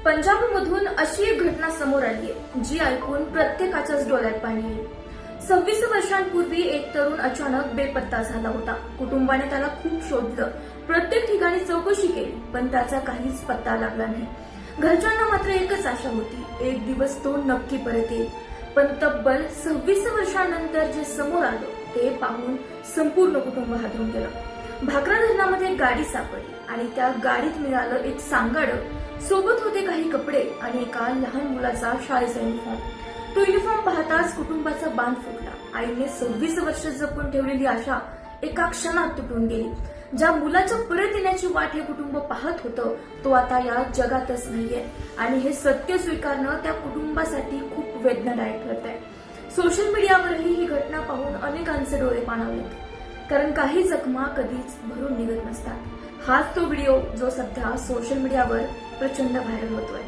पंजाबमधून अशी एक घटना समोर आली आहे जी ऐकून प्रत्येकाच्याच डोळ्यात पाणी येईल। 26 वर्षांपूर्वी एक तरुण अचानक बेपत्ता झाला होता। कुटुंबाने त्याला खूप शोधलं, प्रत्येक ठिकाणी चौकशी केली, पण त्याचा काहीच पत्ता लागला नाही। घरच्यांना मात्र एकच आशा होती, एक दिवस तो नक्की परत येईल। पण तब्बल 26 वर्षांनंतर जे समोर आलं ते पाहून संपूर्ण कुटुंब हादरून गेलं। भाकरा धरणामध्ये गाडी सापडली आणि त्या गाडीत मिळालं एक सांगाडं, सोबत होते काही कपडे आणि एका लहान मुलाचा शाळेचा युनिफॉर्म। तो युनिफॉर्म पाहताच कुटुंबाचा बांध फुटला। आईने 26 वर्ष जपून ठेवलेली आशा एका क्षणात तुटून गेली। ज्या मुलाच्या परत येण्याची वाट हे कुटुंब पाहत होतं तो आता या जगातच नाहीये आणि हे सत्य स्वीकारणं त्या कुटुंबासाठी खूप वेदनादायक ठरत आहे। सोशल मीडियावरही ही घटना पाहून अनेकांचे डोळे पाणावलेत, कारण काही जखमा कधीच भरून निघत नसतात। हाच तो व्हिडिओ जो सध्या सोशल मीडियावर प्रचंड व्हायरल होतोय।